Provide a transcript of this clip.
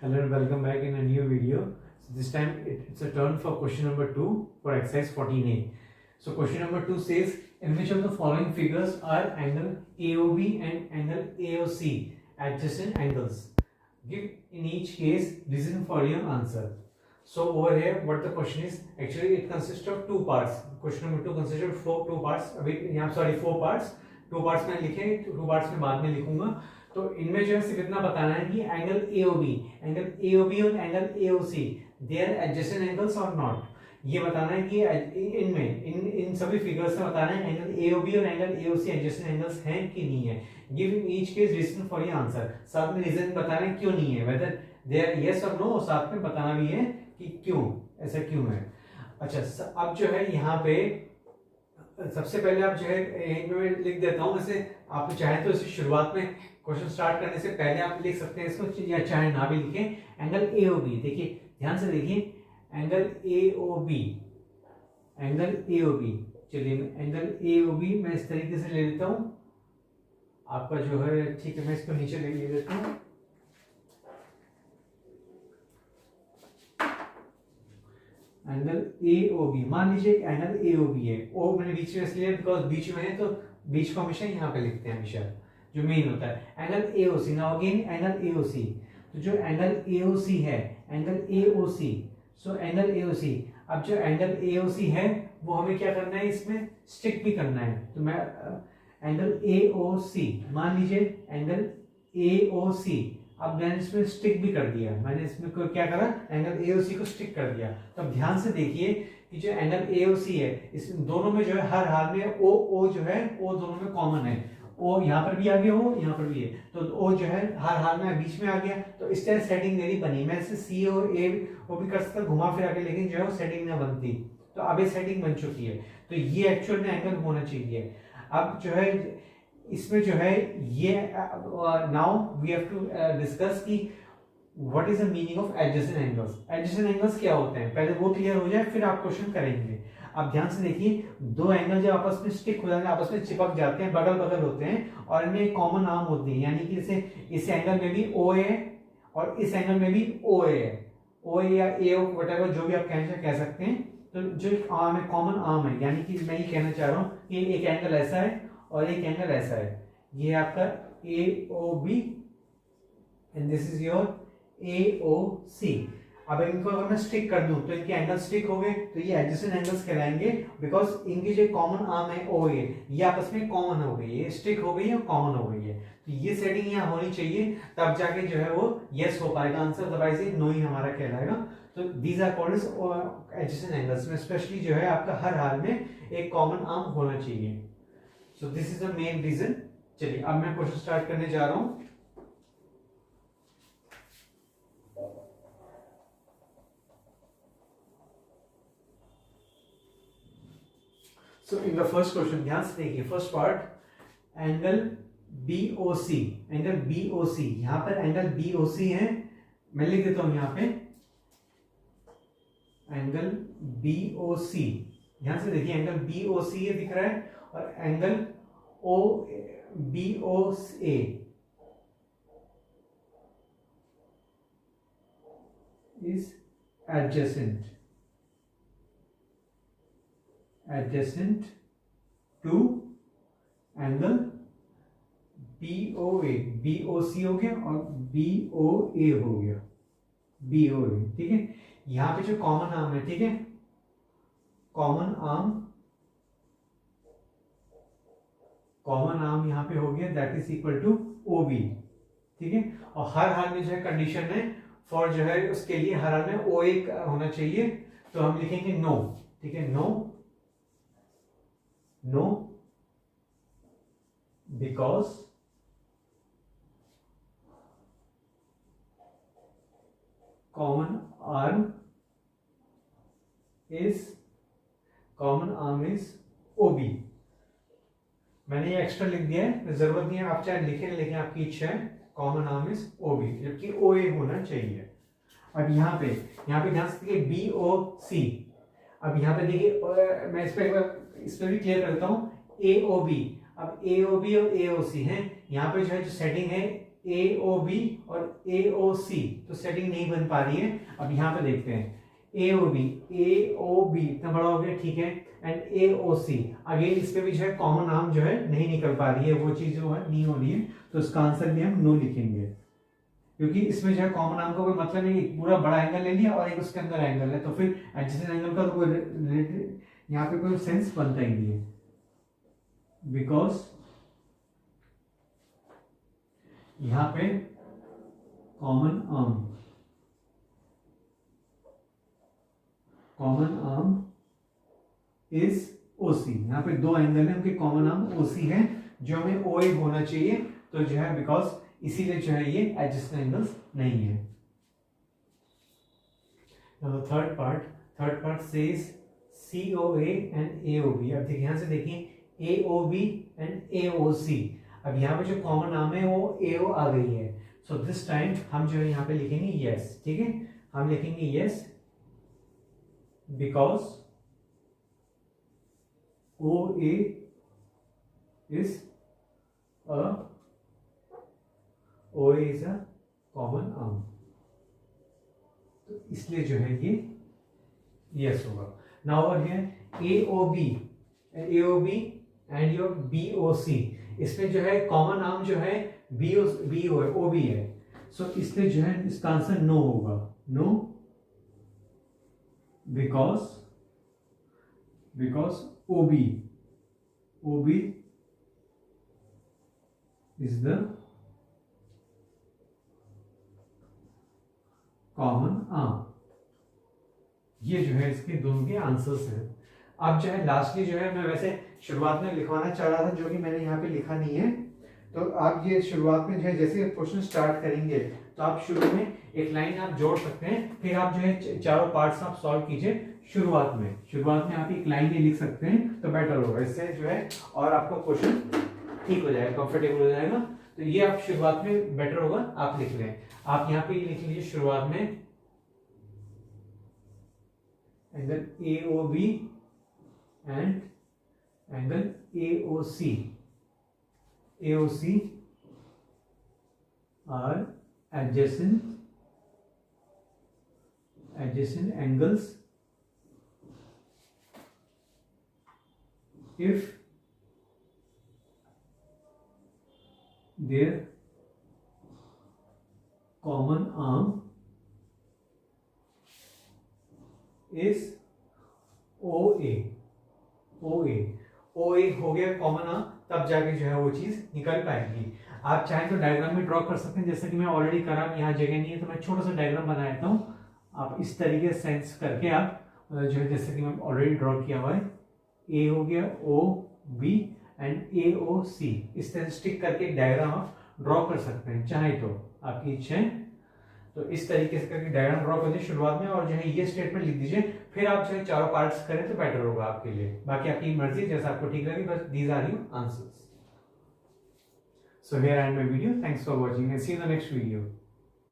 Hello and welcome back in a new video. So this time it's a turn for question number 2 for exercise 14a. So question number 2 says, in which of the following figures are angle AOB and angle AOC adjacent angles? Give in each case reason for your answer. So over here what the question is, actually it consists of two parts. Question number 2 consists of two parts. अभी यहाँ four parts. Two parts में लिखे, two parts में बाद में लिखूंगा. तो इनमें जो है सिर्फ इतना बताना है कि एंगल AOB और angle AOC they are adjacent angles और नॉट. ये बताना है कि इनमें इन सभी फिगर्स में बताना है एंगल AOB और एंगल AOC एडजेसेंट एंगल्स हैं कि नहीं है. Give in each case reason for your answer. साथ में रीजन बताना है क्यों नहीं है, वेदर दे आर यस और नो, और साथ में बताना भी है कि क्यों ऐसा क्यों है. अच्छा, अब जो है यहाँ पे सबसे पहले आप जो है मैं लिख देता हूँ. वैसे आप चाहे तो इसे शुरुआत में क्वेश्चन स्टार्ट करने से पहले आप लिख सकते हैं इसको, या चाहे ना भी लिखें. एंगल AOB, देखिए ध्यान से देखिए, एंगल AOB. चलिए एंगल AOB मैं इस तरीके से ले लेता हूं आपका जो है, ठीक है. मैं इसको नीचे ले लेता हूं. एंगल AOB, मान लीजिए एंगल AOB है. ओ मैंने बीच में इसलिए बिकॉज बीच में है, तो बीच को हमेशा यहाँ पे लिखते हैं, हमेशा जो मेन होता है. Angle AOC, now again angle AOC. तो जो एंगल AOC है, angle AOC, so angle AOC. अब जो एंगल AOC है वो हमें क्या करना है, इसमें स्टिक भी करना है. तो मैं एंगल AOC, मान लीजिए एंगल AOC. अब मैंने इसमें स्टिक भी कर दिया, मैंने इसमें क्या करा, एंगल AOC को स्टिक कर दिया. तो अब ध्यान से देखिए कि जो एंगल AOC है, इस दोनों में जो है हर हाल में ओ जो है, ओ दोनों में कॉमन है. ओ यहाँ पर भी आ गया, ओ यहाँ पर भी है, तो ओ जो है हर हाल में बीच में आ गया. तो इस तरह सेटिंग मेरी बनी. मैं इसे C और A वो भी कर सकता घुमा फिरा के, लेकिन जो है वो सेटिंग ना बनती. तो अब ये सेटिंग बन चुकी है, तो ये एक्चुअल में एंगल होना चाहिए. अब जो है इसमें जो है ये now we have to discuss की what is the meaning of adjacent angles. Adjacent angles क्या होते हैं, पहले वो क्लियर हो जाए, फिर आप क्वेश्चन करेंगे. आप ध्यान से देखिए, दो एंगल जब आपस में स्टिक हो जाते हैं, आपस में चिपक जाते हैं, बगल बगल होते हैं, और इनमें एक कॉमन आर्म होती है. यानी कि जैसे इस एंगल में भी OA है और इस एंगल में भी OA है. OA या AO व्हाटएवर जो भी आप कह सकते हैं. तो जो आर्म है, कॉमन आर्म है, यानी कि मैं ये कहना चाह रहा हूँ कि एक एंगल ऐसा है और एक एंगल ऐसा है. ये आपका AOB and this is your AOC. अब इनको अगर मैं स्टिक कर दूं तो इनके एंगल स्टिक हो गए, तो ये एडजेसेंट एंगल्स कहलाएंगे, बिकॉज इनकी जो कॉमन आर्म है OA, ये आपस में कॉमन हो गई, ये स्टिक हो गई है और कॉमन हो गई है. तो ये सेटिंग यहाँ होनी चाहिए, तब जाके जो है वो यस हो पाएगा आंसर, अदरवाइज ये नो ही हमारा कहलाएगा. तो these are called adjacent angles में स्पेशली जो है आपका हर हाल में एक कॉमन आर्म होना चाहिए. So this is the main reason. चलिए अब मैं क्वेश्चन स्टार्ट करने जा रहा हूं. So in the first question, ध्यान से देखिए, first part angle BOC. Angle BOC, यहां पर एंगल BOC है, मैं लिख देता हूं यहां पे एंगल BOC. ध्यान से देखिए, एंगल BOC ये दिख रहा है, और angle BOA is adjacent to angle BOA. BOC हो गया और BOA हो गया, BOA. ठीक है, यहां पे जो कॉमन आर्म है, ठीक है, कॉमन आर्म यहां पे हो गया, that is equal to OB. ठीक है, और हर हाल में जो है कंडीशन है फॉर जो है उसके लिए हर हाल में OA होना चाहिए. तो हम लिखेंगे नो. ठीक है, no because common arm is OB. मैंने ये एक्स्ट्रा लिख दिया है, जरूरत नहीं है, आप चाहे लिखें लेकिन आपकी इच्छा है. कॉमन आर्म इज OB, जबकि OA होना चाहिए. अब यहाँ पे ध्यान से देखिए BOC. अब यहाँ पे देखिए, मैं इस पे भी क्लियर करता हूँ. AOB, अब AOB और AOC है, यहाँ पे जो है जो सेटिंग है AOB और AOC तो सेटिंग नहीं बन पा रही है। अब यहाँ पे देखते हैं AOB इतना बड़ा हो गया, ठीक है, एंड AOC अगेन इस पे भी जो है कॉमन आर्म जो है नहीं निकल पा रही है, वो चीज जो है नहीं हो रही है, तो इसका आंसर भी हम नो लिखेंगे, क्योंकि इसमें जो है कॉमन आर्म का कोई मतलब नहीं, पूरा बड़ा एंगल ले लिया और एक उसके अंदर एंगल है, तो फिर एडजेसेंट एंगल का तो कोई यहाँ पे कोई सेंस बनता ही नहीं है, बिकॉज यहाँ पे कॉमन आर्म इज OC, यहाँ पे दो एंगल है, उनके कॉमन आर्म OC है, जो हमें OA होना चाहिए, तो जो है बिकॉज इसीलिए जो है ये एडजेसेंट एंगल्स नहीं है। Third part says COA and AOB। अब देखिए यहाँ से देखिए AOB एंड AOC, अब यहाँ पे जो कॉमन आर्म है वो AO आ गई है, सो दिस टाइम हम जो है यहाँ पे लिखेंगे यस, ठीक है, हम लिखेंगे yes because OA is a common arm, तो इसलिए जो है ये यस होगा। Now over here AOB and your BOC, इसमें जो है कॉमन आर्म जो है OB है, सो इसलिए जो है इसका आंसर नो होगा, no because OB is the common arm। ये जो है इसके दोनों के आंसर्स हैं। अब जो है लास्टली जो है मैं वैसे शुरुआत में लिखवाना चाह रहा था, जो कि मैंने यहाँ पे लिखा नहीं है, तो आप ये शुरुआत में जो है जैसे क्वेश्चन स्टार्ट करेंगे तो आप शुरू में एक लाइन आप जोड़ सकते हैं, फिर आप जो है चारों पार्ट्स आप सॉल्व कीजिए। शुरुआत में आप एक लाइन ही लिख सकते हैं तो बेटर होगा, इससे जो है और आपका क्वेश्चन ठीक हो जाएगा, कंफर्टेबल हो जाएगा, तो ये आप शुरुआत में बेटर होगा आप लिख लें। आप यहाँ पे लिख लीजिए शुरुआत में angle AOB and angle AOC are adjacent angles if their common arm is OA हो गया कॉमन आर्म, तब जाके जो है वो चीज निकल पाएगी। आप चाहें तो डायग्राम में ड्रॉ कर सकते हैं, जैसे कि मैं ऑलरेडी करा, यहाँ जगह नहीं है तो मैं छोटा सा डायग्राम बना देता हूँ। आप इस तरीके से सेंस करके आप जो है जैसे कि मैं ऑलरेडी ड्रॉ किया हुआ है, A हो गया OB एंड AOC, इस तरह स्टिक करके एक डायग्राम आप ड्रॉ कर सकते हैं, चाहे तो आपकी इच्छा है तो इस तरीके से करके डायग्राम ड्रॉ कर दीजिए शुरुआत में, और जो है ये स्टेटमेंट लिख दीजिए, फिर आप जो है चारों पार्ट्स करें तो बेटर होगा आपके लिए। बाकी आपकी मर्जी, जैसा आपको ठीक लगे, बस these are your answers. So here I end my video. Thanks for watching and see you in the next video.